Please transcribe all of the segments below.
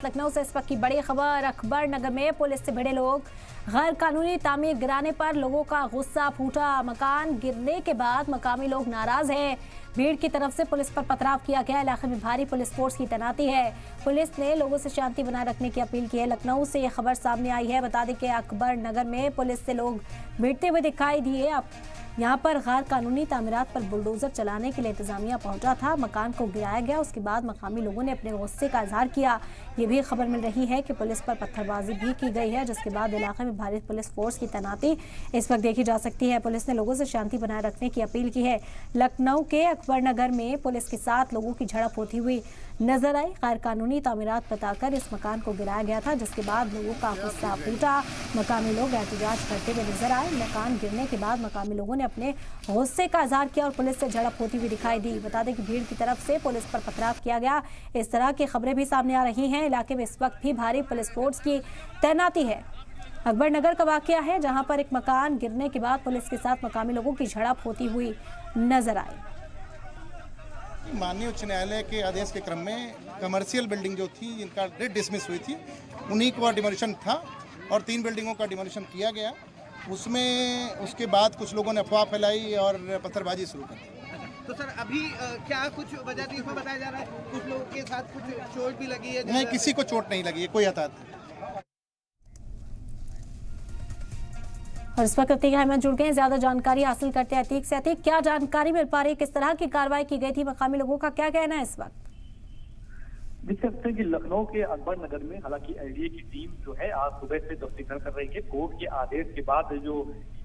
लखनऊ से इस वक्त की बड़ी खबर। अकबर नगर में पुलिस से भिड़े लोग, गैर कानूनी तामीर गिराने पर लोगों का गुस्सा फूटा। मकान गिरने के बाद मकामी लोग नाराज हैं। भीड़ की तरफ से पुलिस पर पथराव किया गया। इलाके में भारी पुलिस फोर्स की तैनाती है। पुलिस ने लोगों से शांति बनाए रखने की अपील की है। लखनऊ से यह खबर सामने आई है। बता दें कि अकबर नगर में पुलिस से लोग भिड़ते हुए दिखाई दिए। अब यहाँ पर गैर कानूनी तामीरात पर बुलडोजर चलाने के लिए इंतजामिया पहुंचा था। मकान को गिराया गया। उसके बाद मकामी लोगों ने अपने गुस्से का इजहार किया। ये भी खबर मिल रही है कि पुलिस पर पत्थरबाजी भी की गई है, जिसके बाद इलाके में भारी पुलिस फोर्स की तैनाती इस वक्त देखी जा सकती है। पुलिस ने लोगों से शांति बनाए रखने की अपील की है। लखनऊ के अकबर नगर में पुलिस के साथ लोगों की झड़प होती हुई नजर आई। गैर कानूनी तामीरात बताकर इस मकान को गिराया गया था, जिसके बाद लोगों का गुस्सा फूटा। मकामी लोग एहतजाज करते हुए नजर आए। मकान गिरने के बाद मकामी लोगों ने अपने गुस्से का इजहार किया और पुलिस से झड़प होती हुई दिखाई दी। बता दें कि भीड़ की तरफ से पुलिस पर पथराव किया गया। इस तरह की खबरें भी सामने आ रही हैं। इलाके में इस वक्त भी भारी पुलिस फोर्स की तैनाती है। अकबर नगर का वाकया है, जहां पर एक मकान गिरने के बाद पुलिस के साथ मकामी लोगों की झड़प होती हुई नजर आई। माननीय उच्च न्यायालय के आदेश के क्रम में कमर्शियल बिल्डिंग जो थी, जिनका डेट डिसमिस हुई थी, उन्हीं का डिमोलिशन था और 3 बिल्डिंगों का डिमोलिशन किया गया। उसमें उसके बाद कुछ लोगों ने अफवाह फैलाई और पत्थरबाजी शुरू कर दी। तो सर अभी क्या कुछ वजह थी इसमें बताया जा रहा है? कुछ लोगों के साथ कुछ चोट भी लगी है? नहीं, किसी को चोट नहीं लगी है, कोई हताहत नहीं। और इस वक्त अतीक अहमद जुड़ गए, ज्यादा जानकारी हासिल करते हैं अतीक से। अतीक, क्या जानकारी मिल पा रही है? किस तरह की कार्रवाई की गई थी? मकामी लोगों का क्या कहना है इस वक्त? देख सकते हैं कि लखनऊ के अकबर नगर में हालांकि एलडीए की टीम जो है आज सुबह से दस्तगिरी कर रही है। कोर्ट के आदेश के बाद जो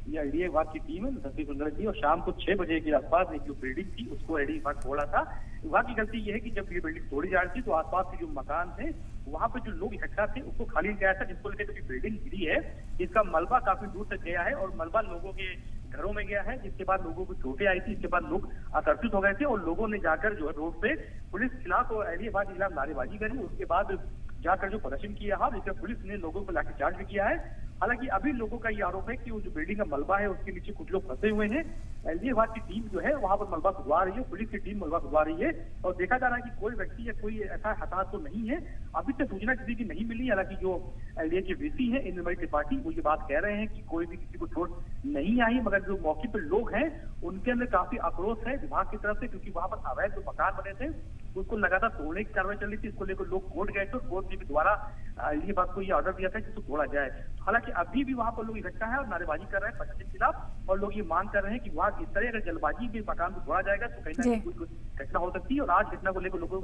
ये एलडीए विभाग की टीम है दस्तगिरी की, और शाम को 6 बजे के आसपास एक जो बिल्डिंग थी उसको एलडीए विभाग तोड़ा था। विभाग की गलती ये है कि जब ये बिल्डिंग तोड़ी जा रही थी तो आसपास के जो मकान थे वहां पर जो लोग इकट्ठा थे उसको खाली किया था, जिसको लेकर जो बिल्डिंग गिरी है इसका मलबा काफी दूर तक गया है और मलबा लोगों के घरों में गया है, जिसके बाद लोगों को चोटें आई थी। इसके बाद लोग आकर्षित हो गए थे और लोगों ने जाकर जो है रोड पे पुलिस के खिलाफ और एलडीए विभाग के खिलाफ नारेबाजी करी। उसके बाद जाकर जो प्रदर्शन किया है, जिससे पुलिस ने लोगों को लाठीचार्ज भी किया है। हालांकि अभी लोगों का ये आरोप है कि वो जो बिल्डिंग का मलबा है उसके नीचे कुछ लोग फंसे हुए हैं। एलडीए विभाग की टीम जो है वहां पर मलबा खुदवा रही है, पुलिस की टीम मलबा खुदवा रही है और देखा जा रहा है कि कोई व्यक्ति या कोई ऐसा हताहत तो नहीं है। अभी तक सूचना किसी की नहीं मिली। हालांकि जो एलडीए के वीसी है इंद्रमणि त्रिपाठी वो ये बात कह रहे हैं कि कोई भी किसी को चोट नहीं आई, मगर जो मौके पर लोग हैं उनके अंदर काफी आक्रोश है विभाग की तरफ से, क्योंकि वहां पर अवैध जो मकान बने थे उसको लगातार तोड़ने की कार्रवाई चल रही थी। इसको लेकर लोग कोर्ट गए थे और कोर्ट ने भी दोबारा एलडीए विभाग को ये ऑर्डर दिया था कि इसको तोड़ा जाए। हालांकि अभी भी वहां पर लोग इकट्ठा है और नारेबाजी कर रहे हैं प्रशासन के खिलाफ, और लोग ये मांग कर रहे हैं कि वहां इस तरह अगर जल्दबाजी में मकान को तोड़ा जाएगा तो कहीं ना कहीं कोई घटना हो सकती है। और आज घटना को लेकर लोगों